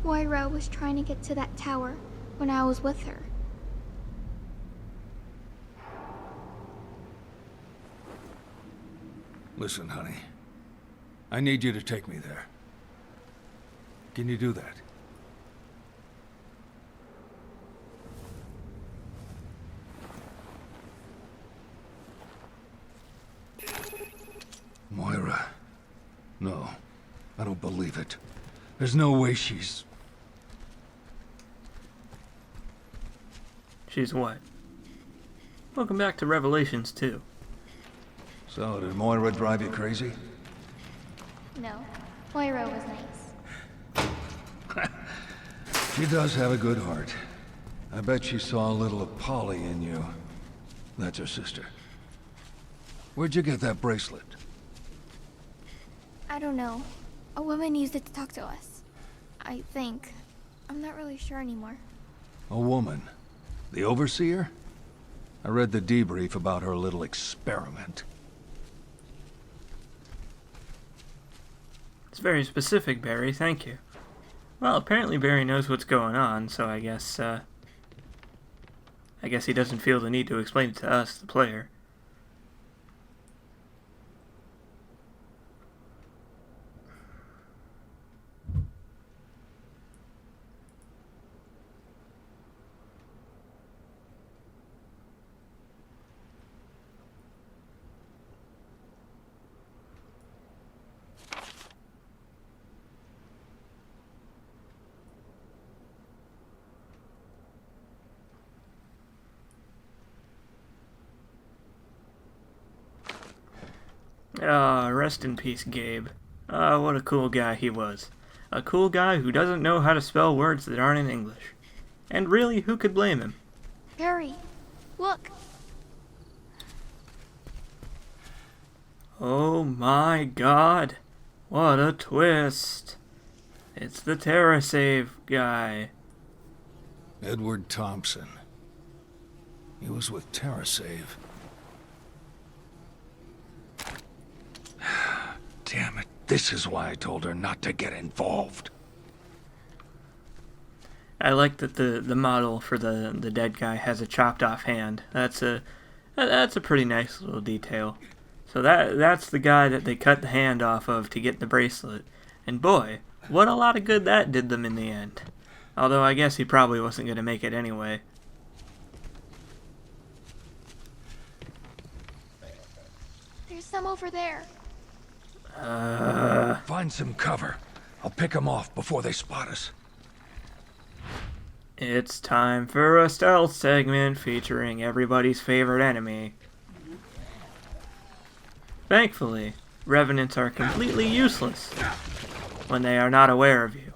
Moira was trying to get to that tower when I was with her. Listen, honey. I need you to take me there. Can you do that? Moira. No. I don't believe it. There's no way she's... She's what? Welcome back to Revelations 2. So, did Moira drive you crazy? No, Moira was nice. She does have a good heart. I bet she saw a little of Polly in you. That's her sister. Where'd you get that bracelet? I don't know. A woman used it to talk to us. I think. I'm not really sure anymore. A woman? The Overseer? I read the debrief about her little experiment. It's very specific, Barry, thank you. Well, apparently Barry knows what's going on, so I guess he doesn't feel the need to explain it to us, the player. Rest in peace, Gabe. What a cool guy he was. A cool guy who doesn't know how to spell words that aren't in English. And really, who could blame him? Barry, look. Oh my god. What a twist. It's the TerraSave guy. Edward Thompson. He was with TerraSave. Damn it. This is why I told her not to get involved. I like that the model for the dead guy has a chopped off hand. That's a pretty nice little detail. So that's the guy that they cut the hand off of to get the bracelet. And boy, what a lot of good that did them in the end. Although I guess he probably wasn't going to make it anyway. There's some over there. Find some cover. I'll pick them off before they spot us. It's time for a stealth segment featuring everybody's favorite enemy. Thankfully, revenants are completely useless when they are not aware of you.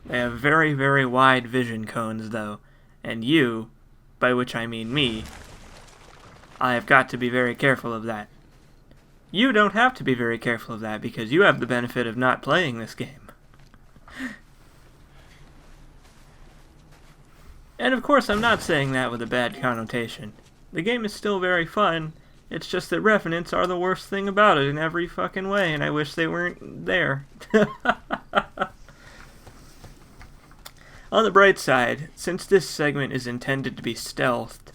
They have very, very wide vision cones, though, and you, by which I mean me, I have got to be very careful of that. You don't have to be very careful of that because you have the benefit of not playing this game. And of course, I'm not saying that with a bad connotation. The game is still very fun. It's just that revenants are the worst thing about it in every fucking way, and I wish they weren't there. On the bright side, since this segment is intended to be stealthed,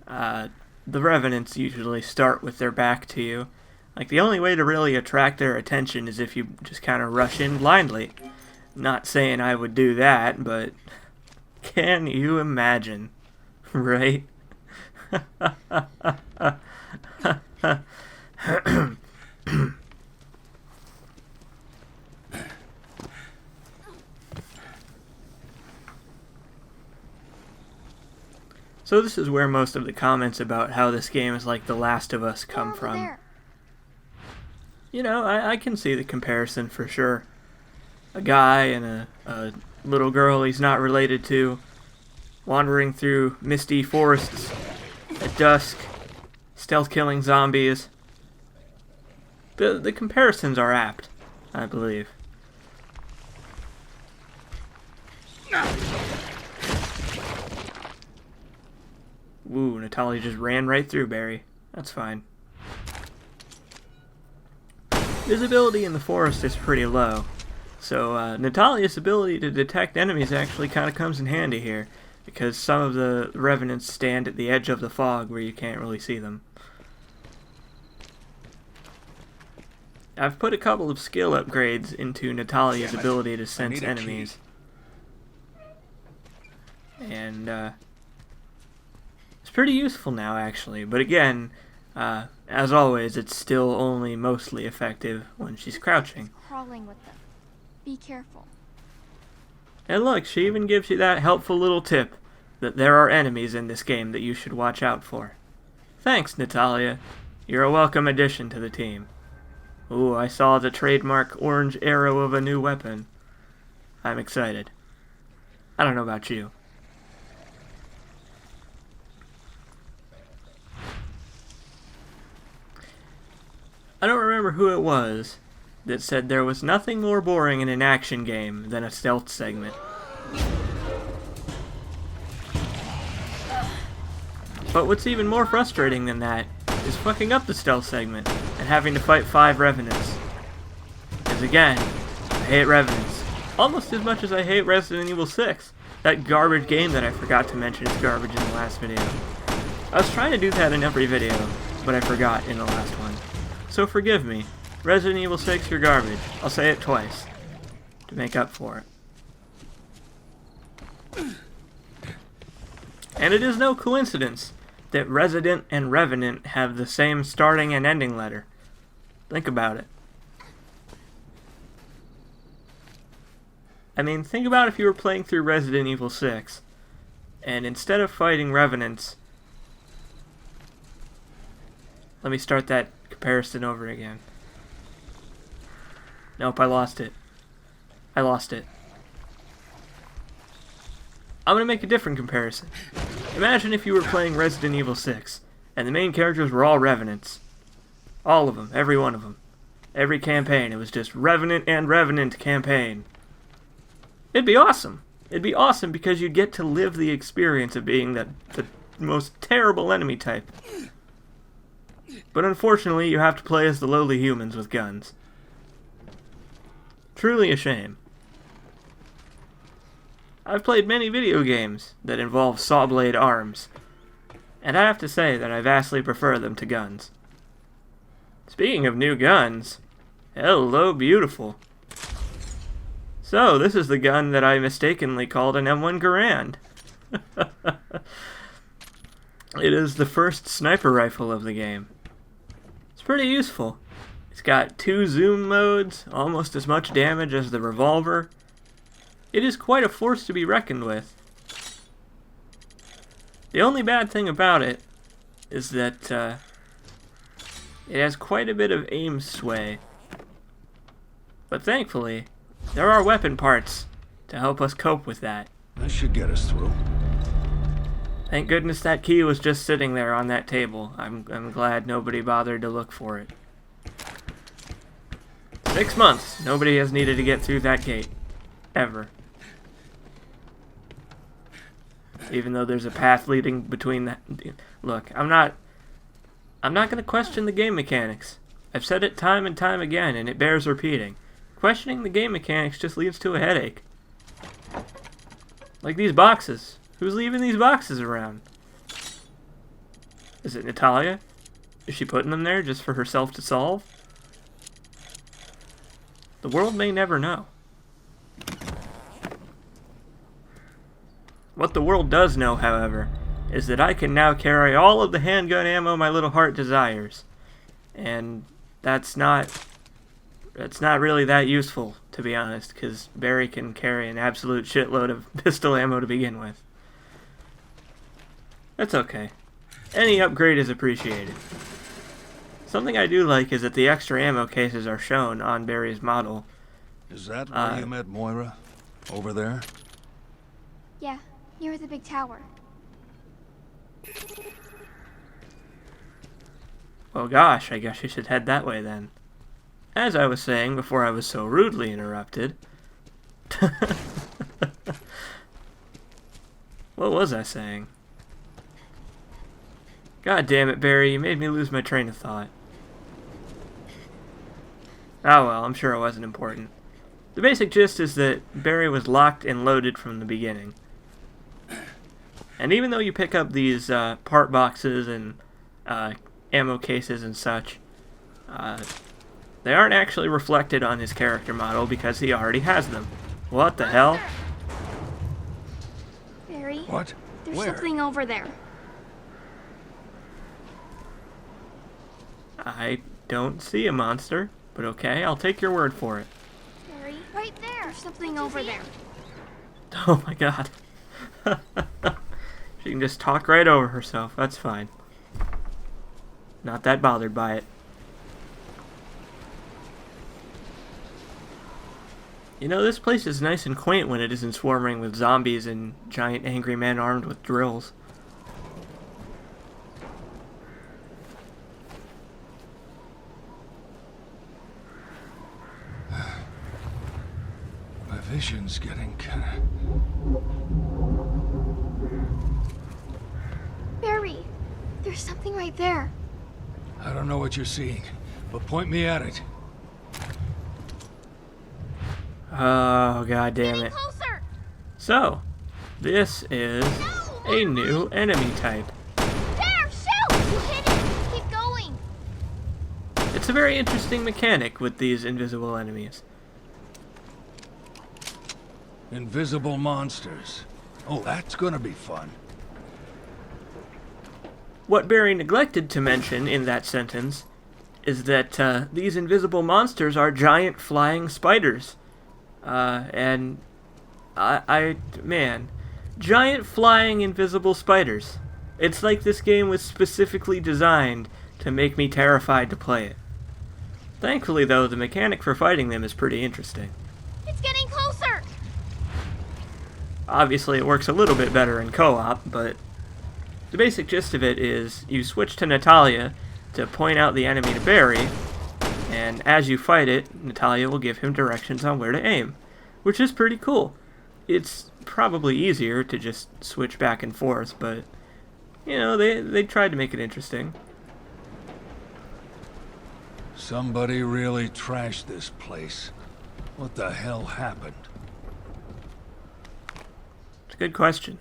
the revenants usually start with their back to you. Like, the only way to really attract their attention is if you just kind of rush in blindly. Not saying I would do that, but can you imagine? Right? So this is where most of the comments about how this game is like The Last of Us come from. There. You know, I can see the comparison for sure. A guy and a little girl he's not related to, wandering through misty forests at dusk, stealth killing zombies. The comparisons are apt, I believe. Woo, Natalia just ran right through Barry. That's fine. Visibility in the forest is pretty low, So Natalia's ability to detect enemies actually kind of comes in handy here, because some of the revenants stand at the edge of the fog where you can't really see them. I've put a couple of skill upgrades into Natalia's ability to sense enemies. And it's pretty useful now, actually. But again, as always, it's still only mostly effective when she's crouching. Crawling with them. Be careful. And look, she even gives you that helpful little tip that there are enemies in this game that you should watch out for. Thanks, Natalia. You're a welcome addition to the team. Ooh, I saw the trademark orange arrow of a new weapon. I'm excited. I don't know about you. I don't remember who it was that said there was nothing more boring in an action game than a stealth segment. But what's even more frustrating than that is fucking up the stealth segment and having to fight 5 revenants. Because again, I hate revenants. Almost as much as I hate Resident Evil 6. That garbage game that I forgot to mention is garbage in the last video. I was trying to do that in every video, but I forgot in the last one. So forgive me. Resident Evil 6, you're garbage. I'll say it twice to make up for it. And it is no coincidence that Resident and Revenant have the same starting and ending letter. Think about it. I mean, think about if you were playing through Resident Evil 6, and instead of fighting Revenants... Let me start that comparison over again. Nope, I lost it. I lost it. I'm gonna make a different comparison. Imagine if you were playing Resident Evil 6, and the main characters were all Revenants. All of them, every one of them. Every campaign, it was just Revenant and Revenant campaign. It'd be awesome. It'd be awesome because you'd get to live the experience of being the most terrible enemy type. But unfortunately, you have to play as the lowly humans with guns. Truly a shame. I've played many video games that involve saw blade arms, and I have to say that I vastly prefer them to guns. Speaking of new guns, hello beautiful. So, this is the gun that I mistakenly called an M1 Garand. It is the first sniper rifle of the game. It's pretty useful. It's got 2 zoom modes, almost as much damage as the revolver. It is quite a force to be reckoned with. The only bad thing about it is that it has quite a bit of aim sway. But thankfully, there are weapon parts to help us cope with that. That should get us through. Thank goodness that key was just sitting there on that table. I'm glad nobody bothered to look for it. 6 months. Nobody has needed to get through that gate. Ever. Even though there's a path leading between that. Look, I'm not going to question the game mechanics. I've said it time and time again, and it bears repeating. Questioning the game mechanics just leads to a headache. Like these boxes. Who's leaving these boxes around? Is it Natalia? Is she putting them there just for herself to solve? The world may never know. What the world does know, however, is that I can now carry all of the handgun ammo my little heart desires. And that's not really that useful, to be honest, because Barry can carry an absolute shitload of pistol ammo to begin with. That's okay. Any upgrade is appreciated. Something I do like is that the extra ammo cases are shown on Barry's model. Is that where you met Moira? Over there? Yeah, near the big tower. Well, gosh, I guess you should head that way then. As I was saying before I was so rudely interrupted. What was I saying? God damn it, Barry, you made me lose my train of thought. Oh well, I'm sure it wasn't important. The basic gist is that Barry was locked and loaded from the beginning. And even though you pick up these part boxes and ammo cases and such, they aren't actually reflected on his character model because he already has them. What the hell? Barry, What? there's Where? something over there. I don't see a monster, but okay, I'll take your word for it. Barry, right there. There's something over there. Oh my god. She can just talk right over herself, that's fine. Not that bothered by it. You know, this place is nice and quaint when it isn't swarming with zombies and giant angry men armed with drills. My vision's getting kinda... Barry, there's something right there. I don't know what you're seeing, but point me at it. Oh, god damn Getting it. closer. So, this is a new enemy type. There, shoot! You hit it. Keep going. It's a very interesting mechanic with these invisible enemies. Invisible monsters. Oh, that's gonna be fun. What Barry neglected to mention in that sentence is that these invisible monsters are giant flying spiders. And man, giant flying invisible spiders. It's like this game was specifically designed to make me terrified to play it. Thankfully, though, the mechanic for fighting them is pretty interesting. It's getting closer. Obviously, it works a little bit better in co-op, but the basic gist of it is you switch to Natalia to point out the enemy to Barry, and as you fight it, Natalia will give him directions on where to aim, which is pretty cool. It's probably easier to just switch back and forth, but, you know, they tried to make it interesting. Somebody really trashed this place. What the hell happened? It's a good question.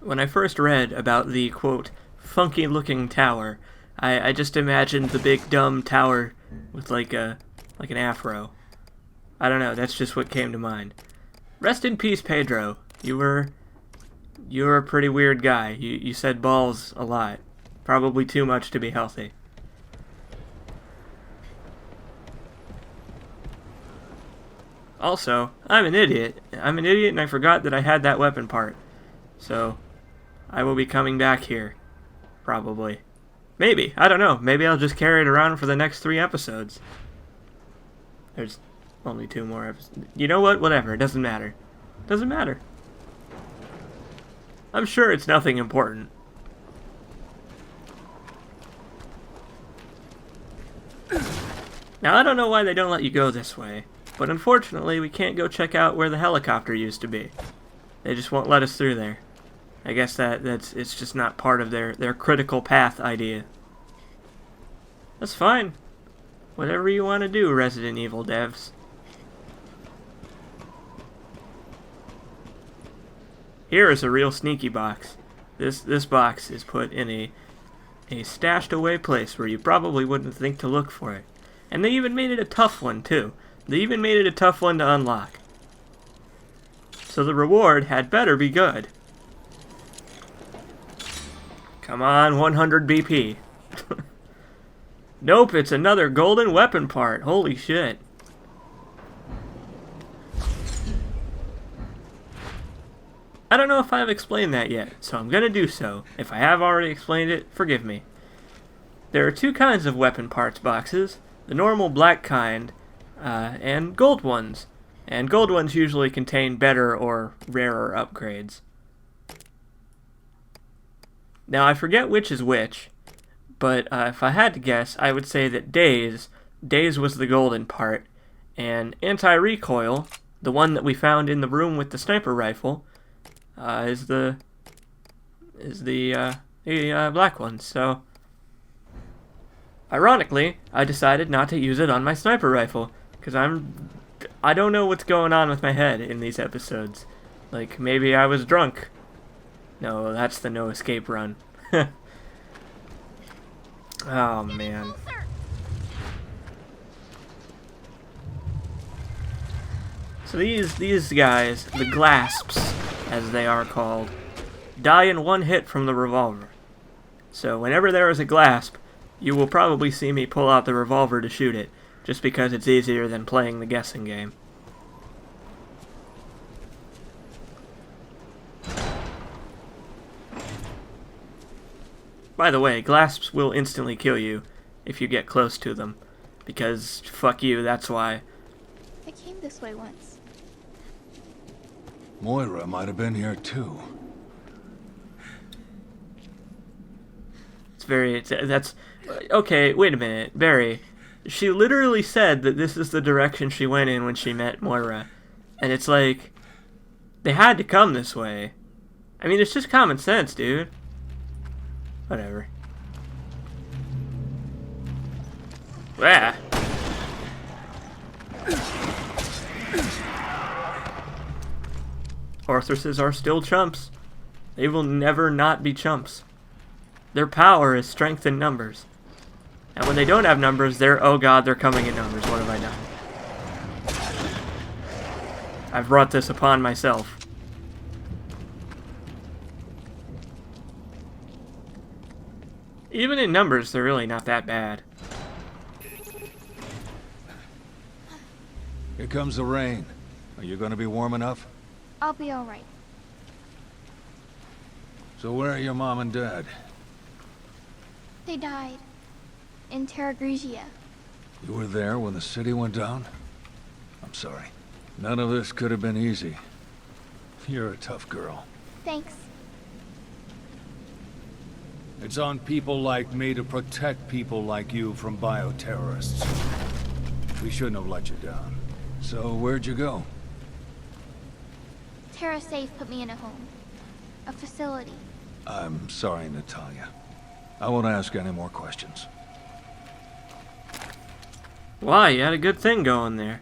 When I first read about the, quote, funky-looking tower, I just imagined the big dumb tower with like an afro. I don't know, that's just what came to mind. Rest in peace, Pedro. You were a pretty weird guy. You said balls a lot. Probably too much to be healthy. Also, I'm an idiot. I'm an idiot and I forgot that I had that weapon part. So, I will be coming back here. Probably. Maybe. I don't know. Maybe I'll just carry it around for the next 3 episodes. There's only 2 more episodes. You know what? Whatever. It doesn't matter. Doesn't matter. I'm sure it's nothing important. Now, I don't know why they don't let you go this way, but unfortunately, we can't go check out where the helicopter used to be. They just won't let us through there. I guess it's just not part of their critical path idea. That's fine. Whatever you want to do, Resident Evil devs. Here is a real sneaky box. This box is put in a stashed away place where you probably wouldn't think to look for it. And they even made it a tough one, too. They even made it a tough one to unlock. So the reward had better be good. Come on, 100 BP. Nope, it's another golden weapon part. Holy shit. I don't know if I've explained that yet, so I'm gonna do so. If I have already explained it, forgive me. There are 2 kinds of weapon parts boxes. The normal black kind, and gold ones. And gold ones usually contain better or rarer upgrades. Now, I forget which is which, But if I had to guess, I would say that Daze was the golden part, and anti-recoil, the one that we found in the room with the sniper rifle, is the black one. So, ironically, I decided not to use it on my sniper rifle because I don't know what's going on with my head in these episodes. Like, maybe I was drunk. No, that's the no escape run. Oh, man. So these guys, the Glasps, as they are called, die in one hit from the revolver. So whenever there is a Glasp, you will probably see me pull out the revolver to shoot it, just because it's easier than playing the guessing game. By the way, Glasps will instantly kill you if you get close to them, because fuck you, that's why. I came this way once. Moira might have been here too. That's okay, wait a minute, Barry. She literally said that this is the direction she went in when she met Moira. And it's like, they had to come this way. I mean, it's just common sense, dude. Whatever. Ah. Orthruses are still chumps. They will never not be chumps. Their power is strength in numbers. And when they don't have numbers, oh god, they're coming in numbers. What have I done? I've brought this upon myself. Even in numbers, they're really not that bad. Here comes the rain. Are you going to be warm enough? I'll be alright. So where are your mom and dad? They died. In Terra Grigia. You were there when the city went down? I'm sorry. None of this could have been easy. You're a tough girl. Thanks. It's on people like me to protect people like you from bioterrorists. We shouldn't have let you down. So where'd you go? Terra Safe put me in a home. A facility. I'm sorry, Natalia. I won't ask any more questions. Why? You had a good thing going there.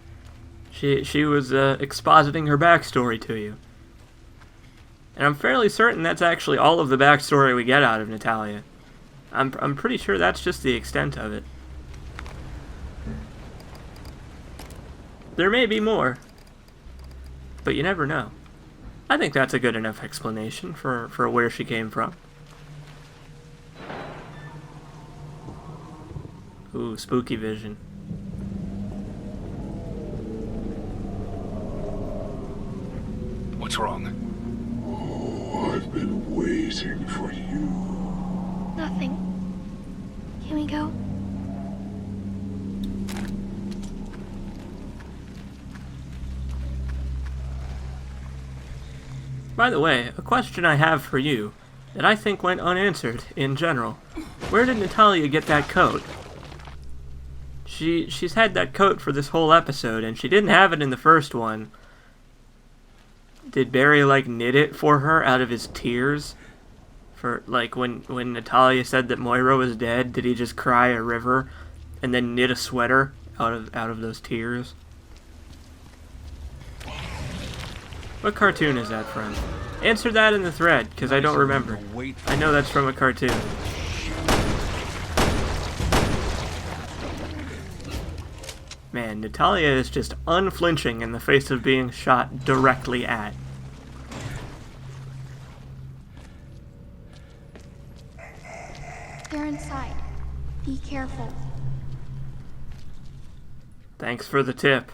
She was expositing her backstory to you. And I'm fairly certain that's actually all of the backstory we get out of Natalia. I'm pretty sure that's just the extent of it. There may be more, but you never know. I think that's a good enough explanation for where she came from. Ooh, spooky vision. What's wrong? Oh, I've been waiting for you. Nothing. Can we go? By the way, a question I have for you that I think went unanswered in general. Where did Natalia get that coat? She's had that coat for this whole episode, and she didn't have it in the first one. Did Barry, like, knit it for her out of his tears? For, like, when Natalia said that Moira was dead, did he just cry a river and then knit a sweater out of those tears? What cartoon is that from? Answer that in the thread, because I don't remember. I know that's from a cartoon. Man, Natalia is just unflinching in the face of being shot directly at. They're inside. Be careful. Thanks for the tip.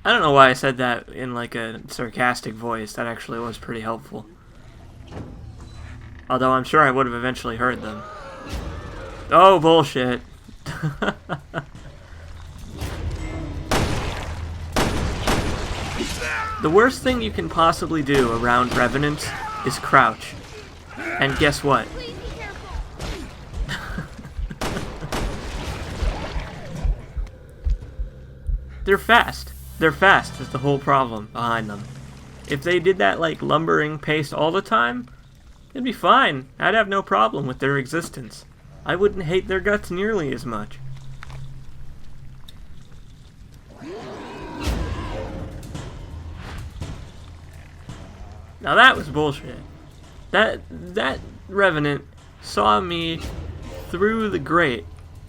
I don't know why I said that in like a sarcastic voice. That actually was pretty helpful. Although I'm sure I would have eventually heard them. Oh, bullshit. The worst thing you can possibly do around revenants is crouch. And guess what? Please be careful. They're fast. They're fast is the whole problem behind them. If they did that like lumbering pace all the time, it'd be fine. I'd have no problem with their existence. I wouldn't hate their guts nearly as much. Now that was bullshit. That revenant saw me through the grate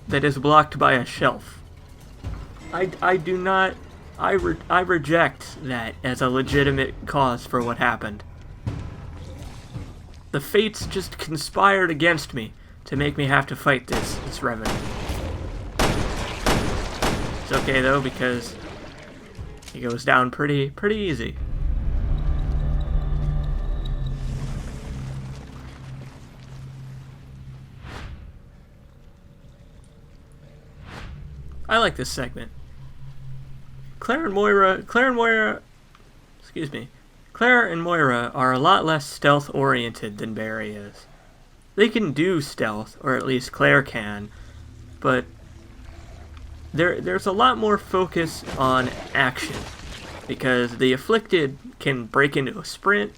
that is blocked by a shelf. I do not. I reject that as a legitimate cause for what happened. The fates just conspired against me to make me have to fight this revenant. It's okay though, because he goes down pretty easy. I like this segment. Claire and Moira are a lot less stealth-oriented than Barry is. They can do stealth, or at least Claire can, but there's a lot more focus on action, because the Afflicted can break into a sprint,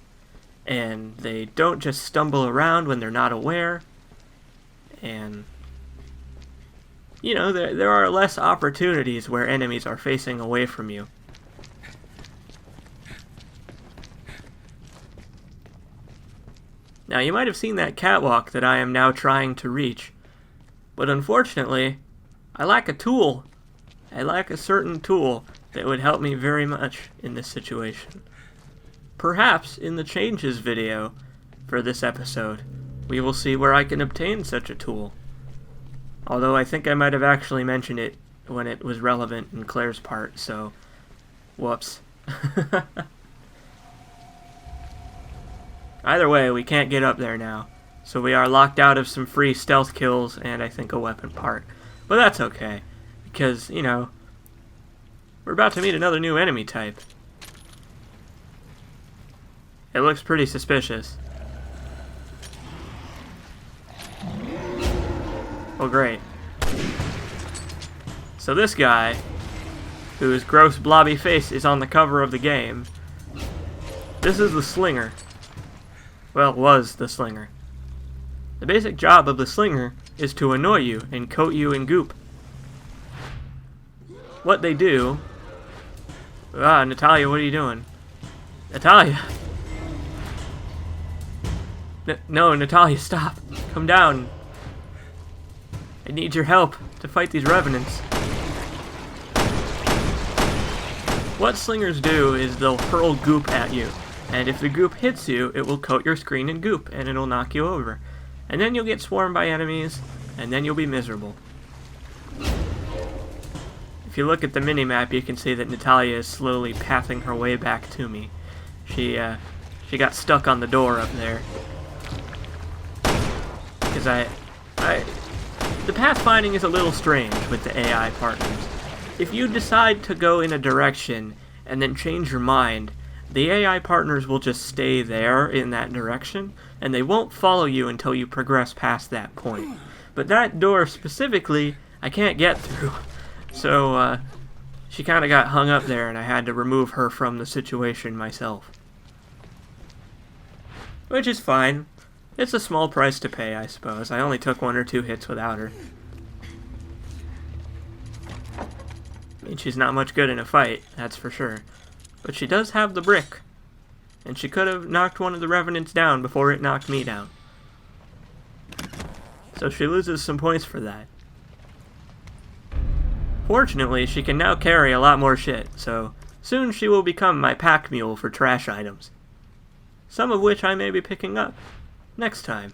and they don't just stumble around when they're not aware, and you know, there are less opportunities where enemies are facing away from you. Now, you might have seen that catwalk that I am now trying to reach, but unfortunately, I lack a tool. I lack a certain tool that would help me very much in this situation. Perhaps in the changes video for this episode, we will see where I can obtain such a tool. Although I think I might have actually mentioned it when it was relevant in Claire's part, so whoops. Either way, we can't get up there now, so we are locked out of some free stealth kills and I think a weapon part. But that's okay, because, you know, we're about to meet another new enemy type. It looks pretty suspicious. Oh, great. So this guy, whose gross blobby face is on the cover of the game, this is the Slinger. Well, was the Slinger. The basic job of the Slinger is to annoy you and coat you in goop. What they do... Ah, Natalia, what are you doing? Natalia! No, Natalia, stop! Come down! I need your help to fight these revenants. What slingers do is they'll hurl goop at you, and if the goop hits you, it will coat your screen in goop, and it'll knock you over. And then you'll get swarmed by enemies, and then you'll be miserable. If you look at the minimap, you can see that Natalia is slowly pathing her way back to me. She got stuck on the door up there. Because the pathfinding is a little strange with the AI partners. If you decide to go in a direction and then change your mind, the AI partners will just stay there in that direction, and they won't follow you until you progress past that point. But that door specifically, I can't get through. So, she kind of got hung up there, and I had to remove her from the situation myself. Which is fine. It's a small price to pay, I suppose. I only took 1 or 2 hits without her. I mean, she's not much good in a fight, that's for sure. But she does have the brick. And she could have knocked one of the revenants down before it knocked me down. So she loses some points for that. Fortunately, she can now carry a lot more shit, so soon she will become my pack mule for trash items. Some of which I may be picking up next time.